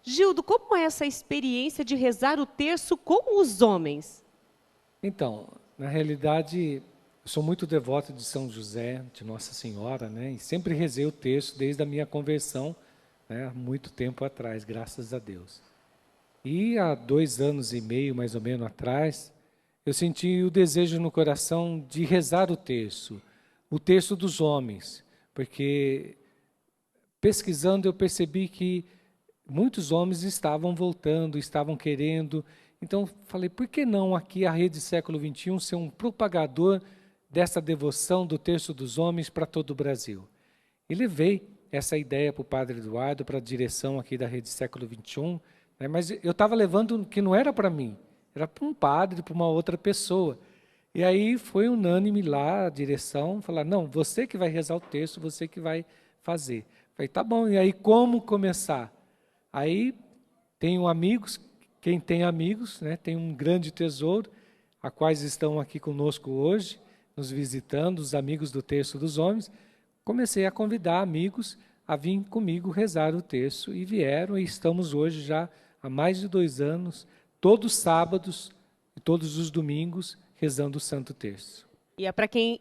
Gildo, como é essa experiência de rezar o terço com os homens? Então, na realidade, eu sou muito devoto de São José, de Nossa Senhora, né? E sempre rezei o terço desde a minha conversão, né? Há muito tempo atrás, graças a Deus. E há 2 anos e meio, mais ou menos, atrás, eu senti o desejo no coração de rezar o terço dos homens, porque pesquisando eu percebi que muitos homens estavam voltando, estavam querendo. Então falei, por que não aqui a Rede Século XXI ser um propagador dessa devoção do terço dos homens para todo o Brasil? E levei essa ideia para o Padre Eduardo, para a direção aqui da Rede Século XXI, né? Mas eu estava levando que não era para mim, era para um padre, para uma outra pessoa. E aí foi unânime lá a direção, falar, não, você que vai rezar o terço, você que vai fazer. Falei, tá bom, e aí como começar? Aí tenho amigos, quem tem amigos, né, tem um grande tesouro, a quais estão aqui conosco hoje, nos visitando, os amigos do Terço dos Homens. Comecei a convidar amigos a vir comigo rezar o terço e vieram, e estamos hoje já há mais de 2 anos, todos os sábados e todos os domingos, rezando o Santo Terço. E é para quem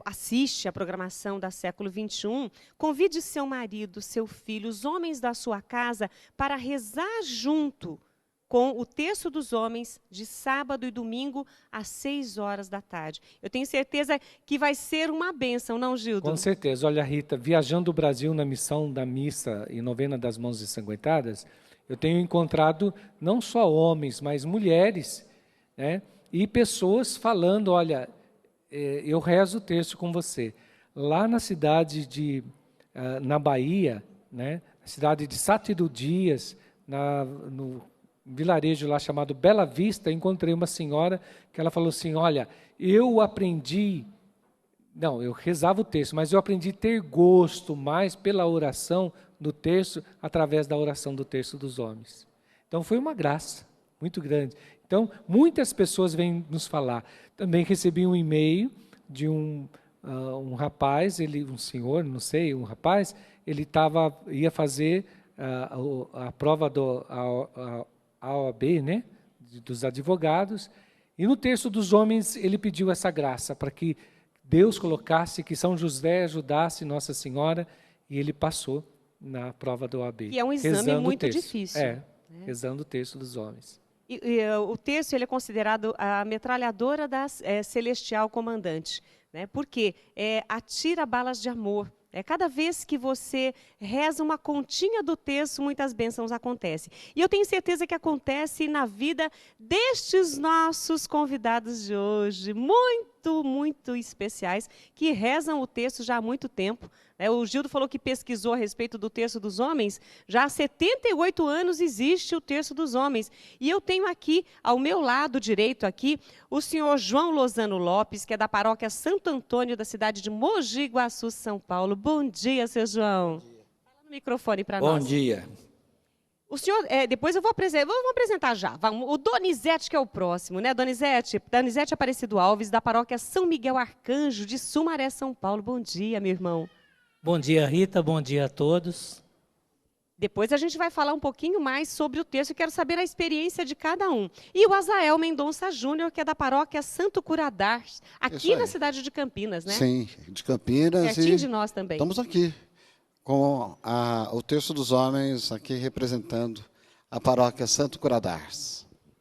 assiste a programação da Século XXI, convide seu marido, seu filho, os homens da sua casa para rezar junto com o Terço dos Homens de sábado e domingo às 6 horas da tarde. Eu tenho certeza que vai ser uma bênção, não, Gildo? Com certeza. Olha, Rita, viajando o Brasil na missão da missa e novena das mãos ensanguentadas, eu tenho encontrado não só homens, mas mulheres, né, e pessoas falando, olha, eu rezo o terço com você. Lá na cidade na Bahia, né, na cidade de Sátido Dias, no vilarejo lá chamado Bela Vista, encontrei uma senhora que ela falou assim, olha, eu rezava o terço, mas eu aprendi a ter gosto mais pela oração do terço, através da oração do Terço dos Homens. Então foi uma graça muito grande. Então, muitas pessoas vêm nos falar. Também recebi um e-mail de um rapaz, um senhor, não sei, um rapaz, ele ia fazer a prova a OAB, né, dos advogados, e no Terço dos Homens ele pediu essa graça, para que Deus colocasse, que São José ajudasse Nossa Senhora, e ele passou na prova da OAB. E é um exame muito difícil. Rezando o Terço dos Homens. O terço ele é considerado a metralhadora da Celestial Comandante, né? Porque atira balas de amor. Cada vez que você reza uma continha do terço, muitas bênçãos acontecem. E eu tenho certeza que acontece na vida destes nossos convidados de hoje, muito, muito especiais, que rezam o terço já há muito tempo. O Gildo falou que pesquisou a respeito do Terço dos Homens. Já há 78 anos existe o Terço dos Homens. E eu tenho aqui, ao meu lado direito aqui, o senhor João Lozano Lopes, que é da paróquia Santo Antônio, da cidade de Mogi Guaçu, São Paulo. Bom dia, seu João. Fala no microfone para nós. Bom dia. O senhor, depois eu vou apresentar já. O Donizete, que é o próximo, né? Donizete Aparecido Alves, da paróquia São Miguel Arcanjo, de Sumaré, São Paulo. Bom dia, meu irmão. Bom dia, Rita. Bom dia a todos. Depois a gente vai falar um pouquinho mais sobre o texto. Eu quero saber a experiência de cada um. E o Azael Mendonça Júnior, que é da paróquia Santo Curadar, aqui na cidade de Campinas, né? Sim, de Campinas. Pertinho de nós também. Estamos aqui com o Terço dos Homens, aqui representando a paróquia Santo Curadar.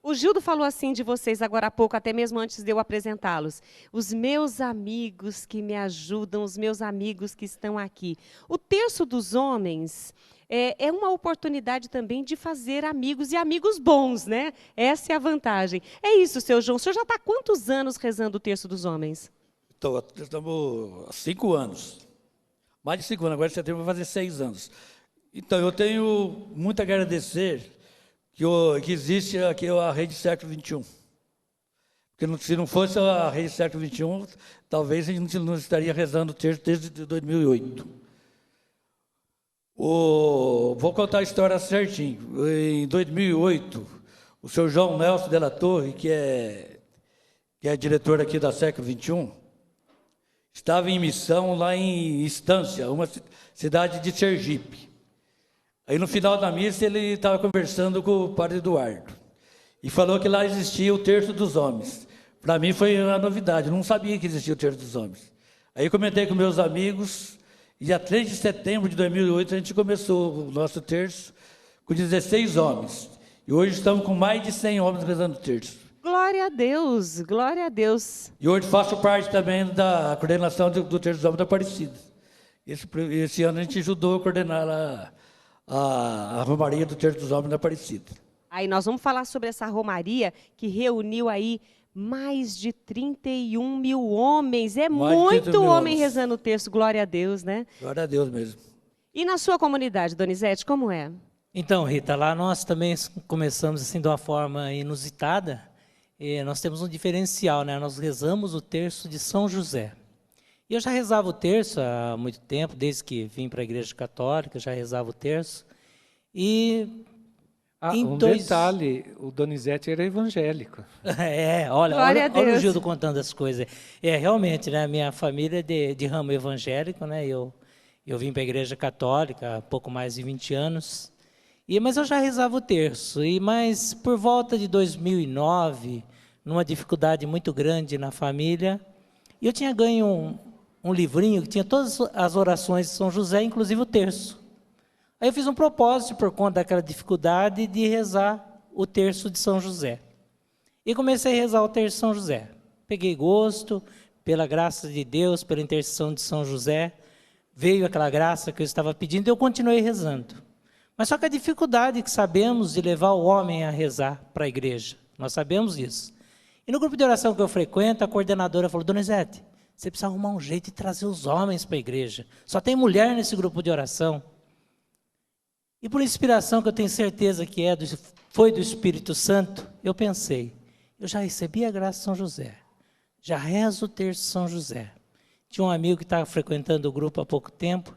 O Gildo falou assim de vocês agora há pouco, até mesmo antes de eu apresentá-los. Os meus amigos que me ajudam, os meus amigos que estão aqui. O Terço dos Homens é uma oportunidade também de fazer amigos, e amigos bons, né? Essa é a vantagem. É isso, seu João. O senhor já está há quantos anos rezando o Terço dos Homens? Estamos há 5 anos. Mais de 5 anos, agora em setembro vai fazer 6 anos. Então, eu tenho muito a agradecer que existe aqui a Rede Século XXI. Porque se não fosse a Rede Século XXI, talvez a gente não estaria rezando o terço desde 2008. Vou contar a história certinho. Em 2008, o senhor João Nelson Della Torre, que é diretor aqui da Século XXI, estava em missão lá em Estância, uma cidade de Sergipe. Aí no final da missa ele estava conversando com o padre Eduardo e falou que lá existia o terço dos homens. Para mim foi uma novidade, eu não sabia que existia o terço dos homens. Aí eu comentei com meus amigos, e dia 3 de setembro de 2008 a gente começou o nosso terço com 16 homens. E hoje estamos com mais de 100 homens rezando o terço. Glória a Deus, glória a Deus. E hoje faço parte também da coordenação do terço dos homens da Aparecida. Esse ano a gente ajudou a coordenar a Romaria do Terço dos Homens da Aparecida. Aí nós vamos falar sobre essa romaria que reuniu aí mais de 31 mil homens. É Mais de 31 muito mil homem homens. rezando o terço, glória a Deus, né? Glória a Deus mesmo. E na sua comunidade, Donizete, como é? Então, Rita, lá nós também começamos assim de uma forma inusitada. E nós temos um diferencial, né? Nós rezamos o terço de São José. E eu já rezava o terço há muito tempo, desde que vim para a Igreja Católica, já rezava o terço. E detalhe, o Donizete era evangélico. Olha Glória a o Deus. Gildo contando as coisas. Realmente, né? Minha família é de ramo evangélico, né? Eu vim para a Igreja Católica há pouco mais de 20 anos. Mas eu já rezava o terço. Mas por volta de 2009, numa dificuldade muito grande na família, eu tinha ganho um livrinho que tinha todas as orações de São José, inclusive o terço. Aí eu fiz um propósito, por conta daquela dificuldade, de rezar o terço de São José. E comecei a rezar o terço de São José. Peguei gosto, pela graça de Deus, pela intercessão de São José, veio aquela graça que eu estava pedindo e eu continuei rezando. Mas só que a dificuldade que sabemos de levar o homem a rezar para a igreja, nós sabemos isso. E no grupo de oração que eu frequento, a coordenadora falou: Donizete, você precisa arrumar um jeito de trazer os homens para a igreja. Só tem mulher nesse grupo de oração. E por inspiração, que eu tenho certeza que foi do Espírito Santo, eu pensei, eu já recebi a graça de São José, já rezo o terço de São José. Tinha um amigo que estava frequentando o grupo há pouco tempo,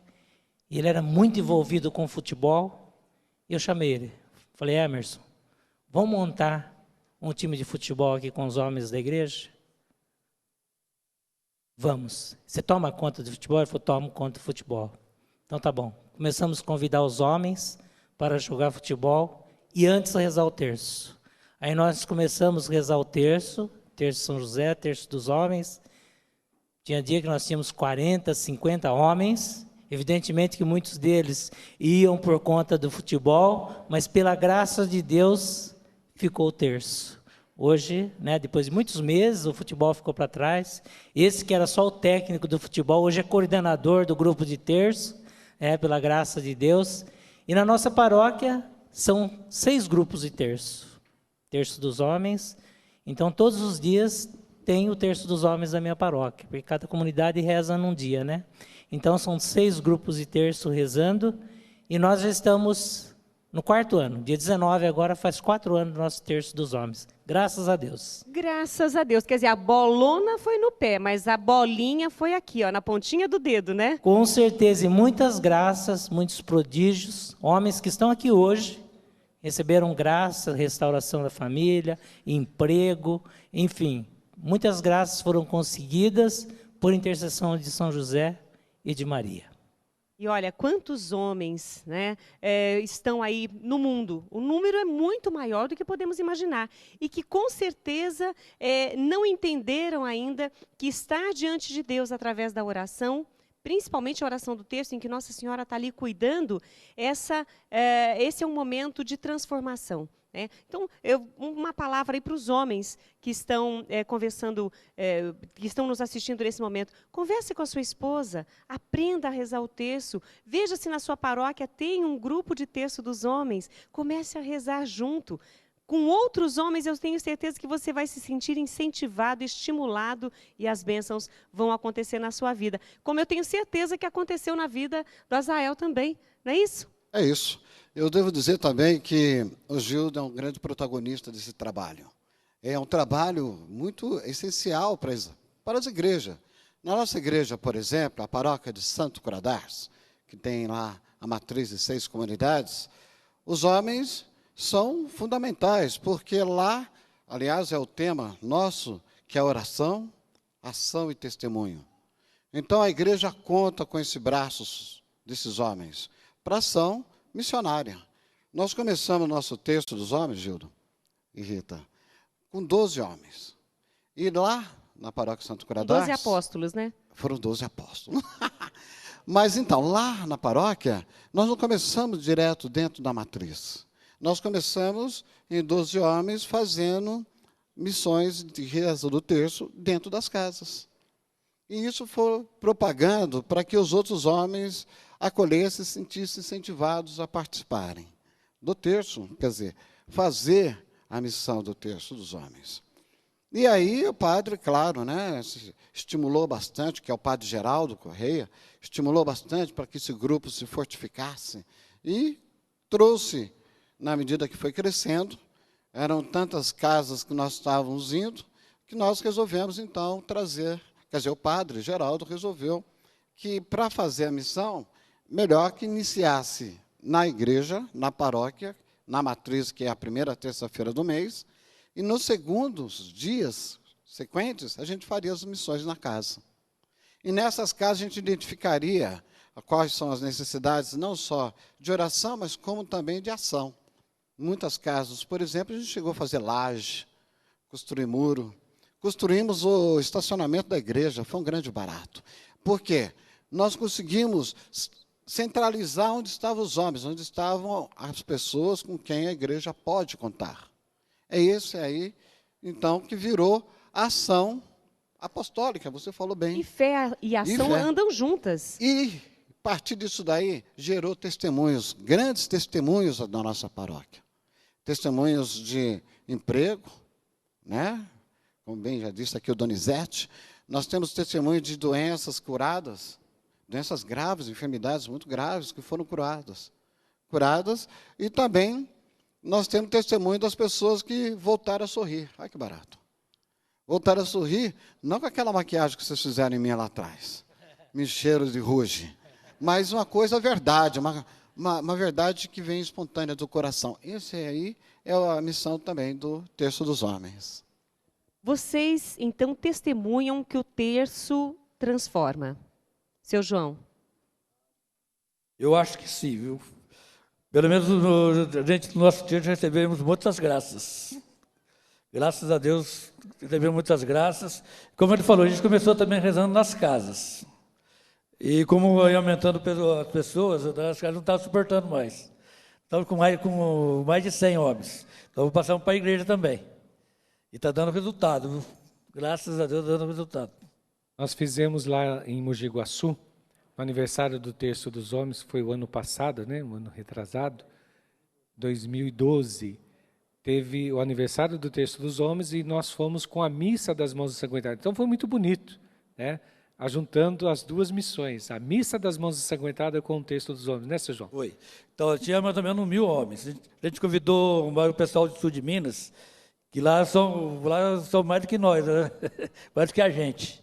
e ele era muito envolvido com futebol, e eu chamei ele. Falei: Emerson, vamos montar um time de futebol aqui com os homens da igreja? Vamos. Você toma conta do futebol? Ele falou: tomo conta do futebol. Então tá bom. Começamos a convidar os homens para jogar futebol e antes rezar o terço. Aí nós começamos a rezar o terço de São José, terço dos homens. Tinha dia que nós tínhamos 40, 50 homens. Evidentemente que muitos deles iam por conta do futebol, mas pela graça de Deus ficou o terço. Hoje, né, depois de muitos meses, o futebol ficou para trás. Esse que era só o técnico do futebol, hoje é coordenador do grupo de terço, pela graça de Deus. E na nossa paróquia são 6 grupos de terço. Terço dos homens. Então, todos os dias tem o terço dos homens da minha paróquia, porque cada comunidade reza num dia, né? Então, são 6 grupos de terço rezando, e nós já estamos no 4º ano. Dia 19 agora faz 4 anos do nosso terço dos homens. Graças a Deus. Graças a Deus. Quer dizer, a bolona foi no pé, mas a bolinha foi aqui, ó, na pontinha do dedo, né? Com certeza, e muitas graças, muitos prodígios. Homens que estão aqui hoje receberam graça, restauração da família, emprego, enfim. Muitas graças foram conseguidas por intercessão de São José e de Maria. E olha, quantos homens, né, estão aí no mundo. O número é muito maior do que podemos imaginar. E que, com certeza, não entenderam ainda que estar diante de Deus através da oração, principalmente a oração do terço, em que Nossa Senhora está ali cuidando, esse é um momento de transformação. Então, uma palavra aí para os homens que estão conversando, que estão nos assistindo nesse momento. Converse com a sua esposa, aprenda a rezar o terço, veja se na sua paróquia tem um grupo de terço dos homens, comece a rezar junto. Com outros homens, eu tenho certeza que você vai se sentir incentivado, estimulado, e as bênçãos vão acontecer na sua vida. Como eu tenho certeza que aconteceu na vida do Azael também, não é isso? É isso. Eu devo dizer também que o Gildo é um grande protagonista desse trabalho. É um trabalho muito essencial para as igrejas. Na nossa igreja, por exemplo, a paróquia de Santo Curadars, que tem lá a matriz de 6 comunidades, os homens são fundamentais, porque lá, aliás, é o tema nosso, que é a oração, ação e testemunho. Então, a igreja conta com esse braço desses homens, para ação, missionária. Nós começamos nosso texto dos homens, Gildo e Rita, com 12 homens. E lá, na paróquia Santo Curador... 12 apóstolos, né? Foram 12 apóstolos. Mas, então, lá na paróquia, nós não começamos direto dentro da matriz. Nós começamos em 12 homens fazendo missões de reza do terço dentro das casas. E isso foi propagando para que os outros homens acolhessem e se sentissem incentivados a participarem do terço, quer dizer, fazer a missão do terço dos homens. E aí o padre, claro, né, estimulou bastante, que é o padre Geraldo Correia, estimulou bastante para que esse grupo se fortificasse e trouxe, na medida que foi crescendo, eram tantas casas que nós estávamos indo, que nós resolvemos, então, trazer, quer dizer, o padre Geraldo resolveu que, para fazer a missão, melhor que iniciasse na igreja, na paróquia, na matriz, que é a primeira terça-feira do mês, e nos segundos dias sequentes, a gente faria as missões na casa. E nessas casas a gente identificaria quais são as necessidades, não só de oração, mas como também de ação. Em muitas casas, por exemplo, a gente chegou a fazer laje, construir muro, construímos o estacionamento da igreja, foi um grande barato. Por quê? Nós conseguimos centralizar onde estavam os homens, onde estavam as pessoas com quem a igreja pode contar. É esse aí, então, que virou ação apostólica, você falou bem. E fé e ação andam juntas. E, a partir disso daí, gerou testemunhos, grandes testemunhos da nossa paróquia. Testemunhos de emprego, né? Como bem já disse aqui o Donizete. Nós temos testemunhos de doenças curadas, doenças graves, enfermidades muito graves que foram curadas. E também nós temos testemunho das pessoas que voltaram a sorrir. Olha que barato. Voltaram a sorrir, não com aquela maquiagem que vocês fizeram em mim lá atrás, me encheram de ruge, mas uma coisa verdade, uma verdade que vem espontânea do coração. Esse aí é a missão também do Terço dos Homens. Vocês, então, testemunham que o terço transforma. Seu João. Eu acho que sim, viu? Pelo menos no nosso terço recebemos muitas graças. Graças a Deus, recebemos muitas graças. Como ele falou, a gente começou também rezando nas casas. E como ia aumentando as pessoas, as casas não estavam suportando mais. Estamos com mais de 100 homens. Então, passamos para a igreja também. E está dando resultado, viu? Graças a Deus, dando resultado. Nós fizemos lá em Mogi Guaçu, o aniversário do Terço dos Homens, foi o ano passado, né? O ano retrasado, 2012. Teve o aniversário do Terço dos Homens e nós fomos com a missa das Mãos Ensanguentadas. Então foi muito bonito, né? Ajuntando as duas missões, a missa das Mãos Ensanguentadas com o Terço dos Homens, né, seu João? Foi. Então tinha mais ou menos 1000 homens. A gente convidou o pessoal do sul de Minas, que lá são mais do que nós, né? Mais do que a gente.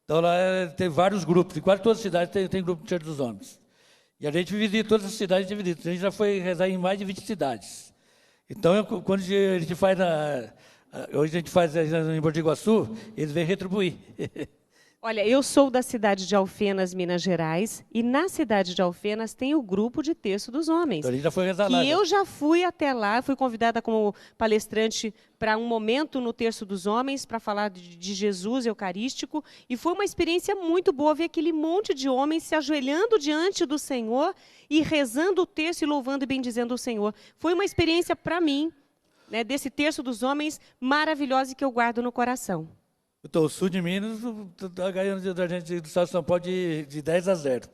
Então lá tem vários grupos, em quase todas as cidades tem grupo de Terço dos Homens. E a gente visita todas as cidades, a gente já foi rezar em mais de 20 cidades. Então, quando a gente faz hoje a gente faz em Mogi Guaçu, eles vêm retribuir. Olha, eu sou da cidade de Alfenas, Minas Gerais, e na cidade de Alfenas tem o grupo de Terço dos Homens. Então, a gente já foi rezar lá. E eu já fui até lá, fui convidada como palestrante para um momento no Terço dos Homens, para falar de Jesus eucarístico, e foi uma experiência muito boa ver aquele monte de homens se ajoelhando diante do Senhor e rezando o terço e louvando e bendizendo o Senhor. Foi uma experiência para mim, né, desse Terço dos Homens maravilhosa e que eu guardo no coração. Então, o sul de Minas está ganhando da gente do estado de São Paulo de 10-0.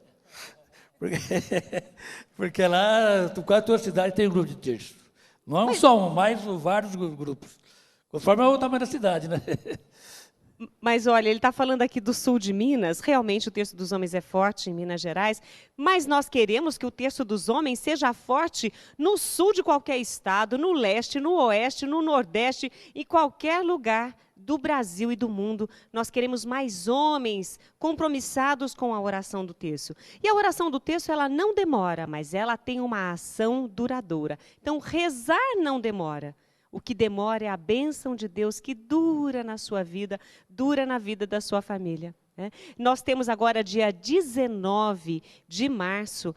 Porque lá, quase toda cidade tem um grupo de terço. Não é só um, mas vários grupos. Conforme o tamanho da cidade, né? Mas, olha, ele está falando aqui do sul de Minas, realmente o Terço dos Homens é forte em Minas Gerais, mas nós queremos que o Terço dos Homens seja forte no sul de qualquer estado, no leste, no oeste, no nordeste, em qualquer lugar do Brasil e do mundo. Nós queremos mais homens compromissados com a oração do terço. E a oração do terço, ela não demora, mas ela tem uma ação duradoura. Então, rezar não demora. O que demora é a bênção de Deus que dura na sua vida, dura na vida da sua família. né? Nós temos agora, dia 19 de março,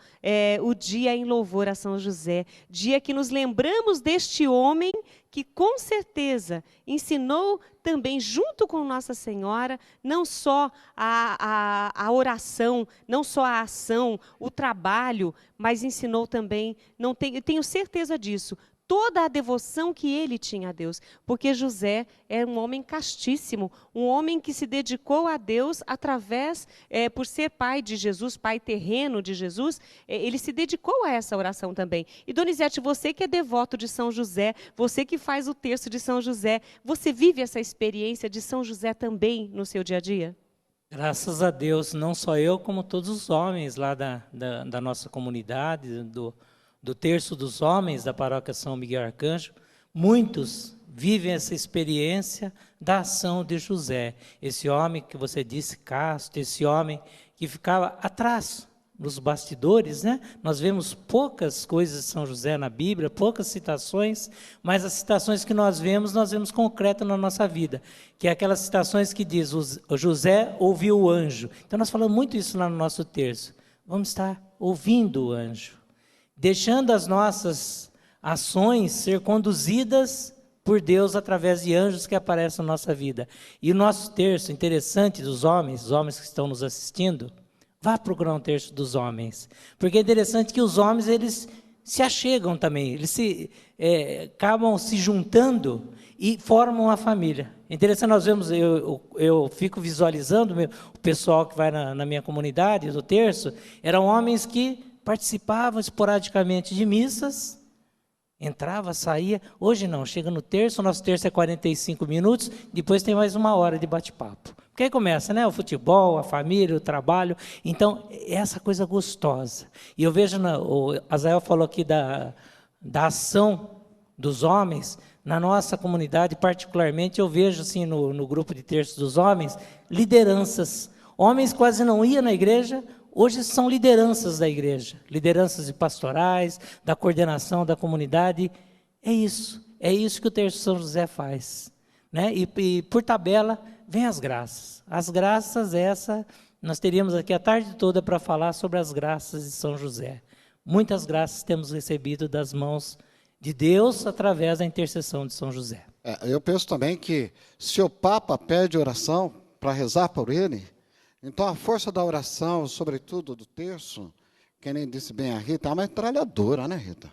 o dia em louvor a São José, dia que nos lembramos deste homem que, com certeza, ensinou também, junto com Nossa Senhora, não só a oração, não só a ação, o trabalho, mas ensinou também, eu tenho certeza disso, toda a devoção que ele tinha a Deus, porque José é um homem castíssimo, um homem que se dedicou a Deus através, por ser pai de Jesus, pai terreno de Jesus, ele se dedicou a essa oração também. E Donizete, você que é devoto de São José, você que faz o terço de São José, você vive essa experiência de São José também no seu dia a dia? Graças a Deus, não só eu, como todos os homens lá da nossa comunidade, do terço dos homens da paróquia São Miguel Arcanjo, muitos vivem essa experiência da ação de José. Esse homem que você disse, casto, esse homem que ficava atrás, nos bastidores, né? Nós vemos poucas coisas de São José na Bíblia, poucas citações, mas as citações que nós vemos concretas na nossa vida, que é aquelas citações que diz, o José ouviu o anjo. Então nós falamos muito isso lá no nosso terço. Vamos estar ouvindo o anjo, deixando as nossas ações ser conduzidas por Deus através de anjos que aparecem na nossa vida. E o nosso terço, interessante dos homens, os homens que estão nos assistindo, vá procurar um terço dos homens, porque é interessante que os homens, eles se achegam também, eles acabam se juntando e formam uma família. É interessante, nós vemos, eu fico visualizando o pessoal que vai na minha comunidade, do terço, eram homens que participavam esporadicamente de missas, entrava, saía. Hoje não, chega no terço, o nosso terço é 45 minutos, depois tem mais 1 hora de bate-papo. Porque aí começa, né, o futebol, a família, o trabalho. Então, é essa coisa gostosa. E eu vejo, o Azael falou aqui da ação dos homens, na nossa comunidade particularmente, eu vejo assim no grupo de terço dos homens, lideranças. Homens quase não iam na igreja, hoje são lideranças da igreja, lideranças de pastorais, da coordenação da comunidade. É isso que o terço de São José faz, né? E por tabela, vem as graças. As graças, nós teríamos aqui a tarde toda para falar sobre as graças de São José. Muitas graças temos recebido das mãos de Deus através da intercessão de São José. Eu penso também que se o Papa pede oração para rezar por ele, então a força da oração, sobretudo do terço, que nem disse bem a Rita, é uma metralhadora, né, Rita?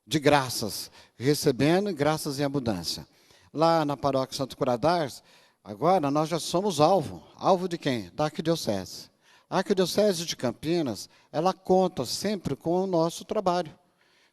De graças, recebendo graças em abundância. Lá na paróquia Santo Curadars, agora nós já somos alvo. Alvo de quem? Da Arquidiocese. A Arquidiocese de Campinas, ela conta sempre com o nosso trabalho.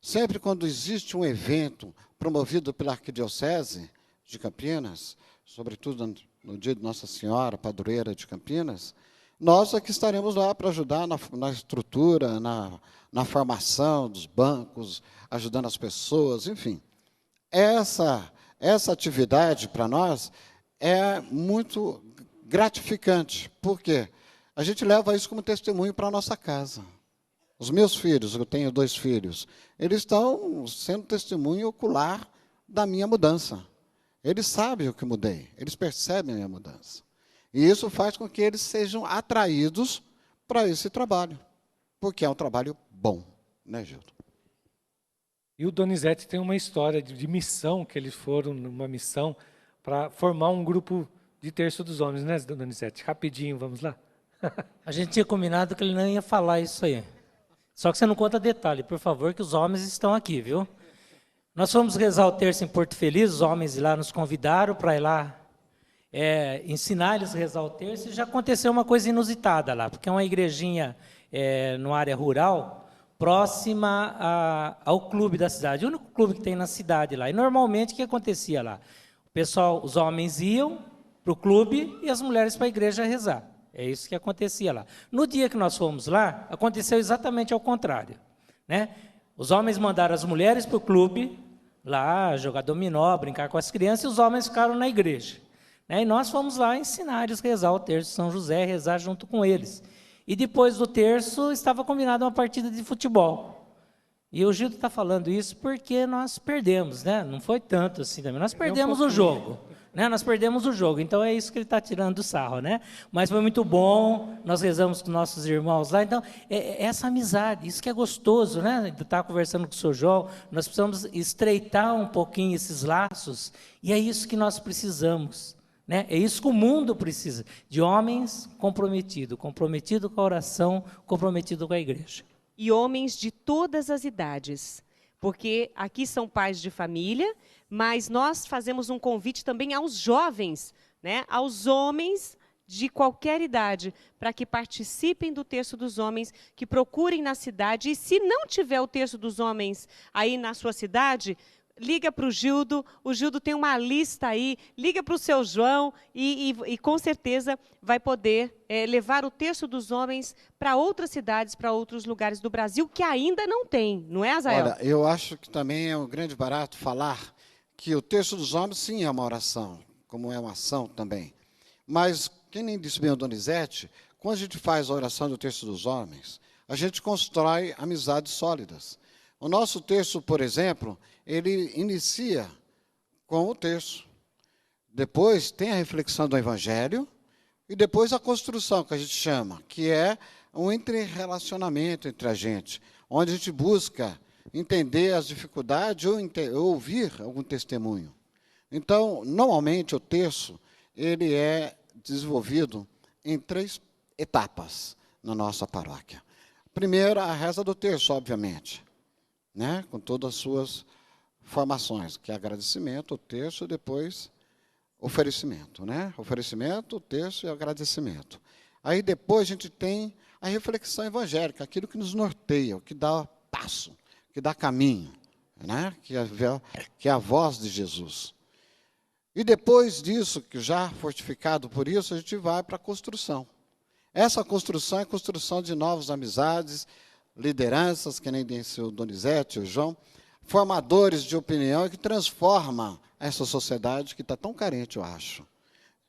Sempre quando existe um evento promovido pela Arquidiocese de Campinas, sobretudo no dia de Nossa Senhora, padroeira de Campinas, nós aqui estaremos lá para ajudar na estrutura, na formação dos bancos, ajudando as pessoas, enfim. Essa atividade, para nós, é muito gratificante, porque a gente leva isso como testemunho para a nossa casa. Os meus filhos, eu tenho 2 filhos, eles estão sendo testemunho ocular da minha mudança. Eles sabem o que mudei, eles percebem a minha mudança. E isso faz com que eles sejam atraídos para esse trabalho, porque é um trabalho bom, né, Gildo? E o Donizete tem uma história de missão, que eles foram numa missão para formar um grupo de terço dos homens, né, Donizete? Rapidinho, vamos lá? A gente tinha combinado que ele não ia falar isso aí. Só que você não conta detalhe, por favor, que os homens estão aqui, viu? Nós fomos rezar o terço em Porto Feliz, os homens lá nos convidaram para ir lá ensinar eles a rezar o terço, e já aconteceu uma coisa inusitada lá, porque é uma igrejinha numa área rural, próxima ao clube da cidade, o único clube que tem na cidade lá. E normalmente o que acontecia lá? O pessoal, os homens iam para o clube e as mulheres para a igreja rezar. É isso que acontecia lá. No dia que nós fomos lá, aconteceu exatamente ao contrário, né? Os homens mandaram as mulheres para o clube, lá, jogar dominó, brincar com as crianças, e os homens ficaram na igreja, né? E nós fomos lá ensinar eles a rezar o terço de São José, rezar junto com eles. E depois do terço, estava combinada uma partida de futebol. E o Gildo está falando isso porque nós perdemos, né? Não foi tanto assim também. Nós perdemos o jogo, né? Nós perdemos o jogo. Então é isso que ele está tirando do sarro, né? Mas foi muito bom. Nós rezamos com nossos irmãos lá. Então essa amizade, isso que é gostoso, né? Estar conversando com o Sr. João. Nós precisamos estreitar um pouquinho esses laços. E é isso que nós precisamos, né? É isso que o mundo precisa, de homens comprometidos com a oração, comprometidos com a igreja. E homens de todas as idades, porque aqui são pais de família, mas nós fazemos um convite também aos jovens, né? Aos homens de qualquer idade, para que participem do Terço dos Homens, que procurem na cidade, e se não tiver o Terço dos Homens aí na sua cidade, liga para o Gildo tem uma lista aí, liga para o seu João e com certeza vai poder levar o Terço dos Homens para outras cidades, para outros lugares do Brasil que ainda não tem, não é, Azael? Olha, eu acho que também é um grande barato falar que o Terço dos Homens, sim, é uma oração, como é uma ação também. Mas, quem nem disse bem o Donizete, quando a gente faz a oração do Terço dos Homens, a gente constrói amizades sólidas. O nosso terço, por exemplo, ele inicia com o terço. Depois tem a reflexão do Evangelho e depois a construção, que a gente chama, que é um interrelacionamento entre a gente, onde a gente busca entender as dificuldades ou ouvir algum testemunho. Então, normalmente, o terço ele é desenvolvido em 3 etapas na nossa paróquia. Primeiro, a reza do terço, obviamente, né? Com todas as suas formações, que é agradecimento, o terço, e depois oferecimento, né? Oferecimento, o terço e agradecimento. Aí depois a gente tem a reflexão evangélica, aquilo que nos norteia, o que dá passo, que dá caminho, né? Que é a voz de Jesus. E depois disso, que já fortificado por isso, a gente vai para a construção. Essa construção é a construção de novas amizades, lideranças, que nem disse o Donizete, o João, formadores de opinião que transformam essa sociedade que está tão carente, eu acho.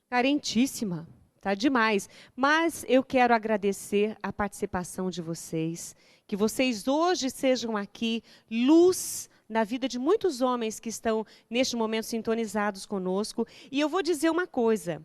Carentíssima, tá demais. Mas eu quero agradecer a participação de vocês, que vocês hoje sejam aqui luz na vida de muitos homens que estão neste momento sintonizados conosco. E eu vou dizer uma coisa,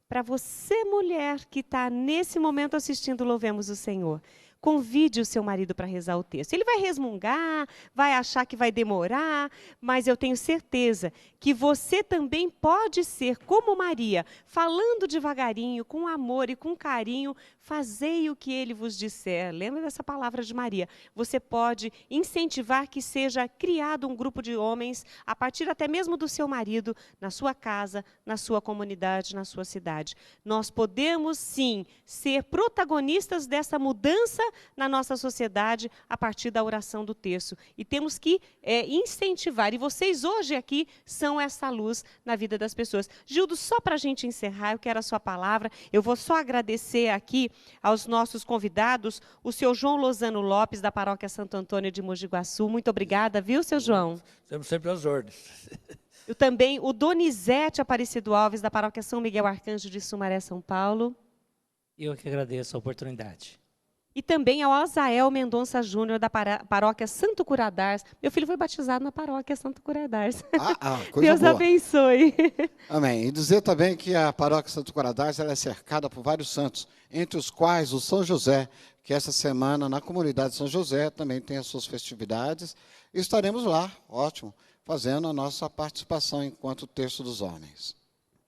para você mulher que está nesse momento assistindo Louvemos o Senhor, convide o seu marido para rezar o texto. Ele vai resmungar, vai achar que vai demorar, mas eu tenho certeza que você também pode ser como Maria, falando devagarinho, com amor e com carinho, fazei o que ele vos disser. Lembra dessa palavra de Maria? Você pode incentivar que seja criado um grupo de homens, a partir até mesmo do seu marido, na sua casa, na sua comunidade, na sua cidade. Nós podemos, sim, ser protagonistas dessa mudança na nossa sociedade a partir da oração do terço. E temos que incentivar. E vocês hoje aqui são essa luz na vida das pessoas. Gildo, só para a gente encerrar, eu quero a sua palavra. Eu vou só agradecer aqui aos nossos convidados, o seu João Lozano Lopes, da Paróquia Santo Antônio de Mogi Guaçu. Muito obrigada, viu, seu João? Estamos sempre às ordens. Eu também, o Donizete Aparecido Alves, da Paróquia São Miguel Arcanjo de Sumaré, São Paulo. Eu que agradeço a oportunidade. E também ao Azael Mendonça Júnior, da Paróquia Santo Curadars. Meu filho foi batizado na Paróquia Santo Curadars. Coisa Deus boa. abençoe. Amém. E dizer também que a Paróquia Santo Curadars ela é cercada por vários santos, entre os quais o São José, que essa semana na comunidade de São José também tem as suas festividades. E estaremos lá, ótimo, fazendo a nossa participação enquanto Terço dos Homens.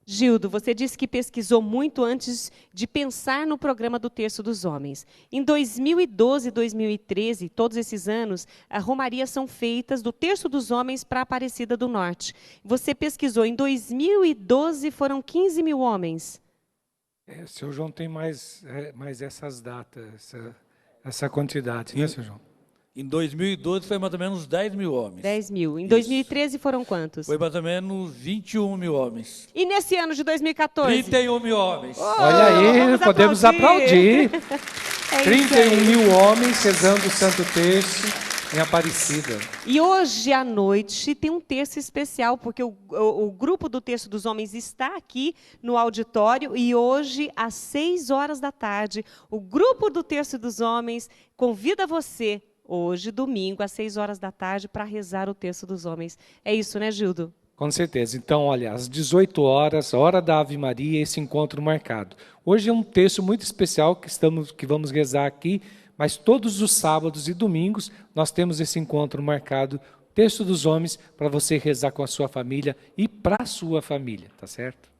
Gildo, você disse que pesquisou muito antes de pensar no programa do Terço dos Homens. Em 2012 e 2013, todos esses anos, as romarias são feitas do Terço dos Homens para a Aparecida do Norte. Você pesquisou, em 2012 foram 15 mil homens. O seu João tem mais essas datas, essa quantidade, né, seu João? Em 2012 foi mais ou menos 10 mil homens. 10 mil. Em Isso. 2013 foram quantos? Foi mais ou menos 21 mil homens. E nesse ano de 2014? 31 mil homens. Olha aí, podemos aplaudir. 31 mil homens rezando o Santo Terço em Aparecida. E hoje à noite tem um terço especial, porque o grupo do Terço dos Homens está aqui no auditório e hoje, às 6 horas da tarde, o grupo do Terço dos Homens convida você hoje, domingo, às 6 horas da tarde, para rezar o Terço dos Homens. É isso, né, Gildo? Com certeza. Então, olha, às 18 horas, hora da Ave Maria, esse encontro marcado. Hoje é um texto muito especial que vamos rezar aqui, mas todos os sábados e domingos nós temos esse encontro marcado, Terço dos Homens, para você rezar com a sua família e para a sua família, tá certo?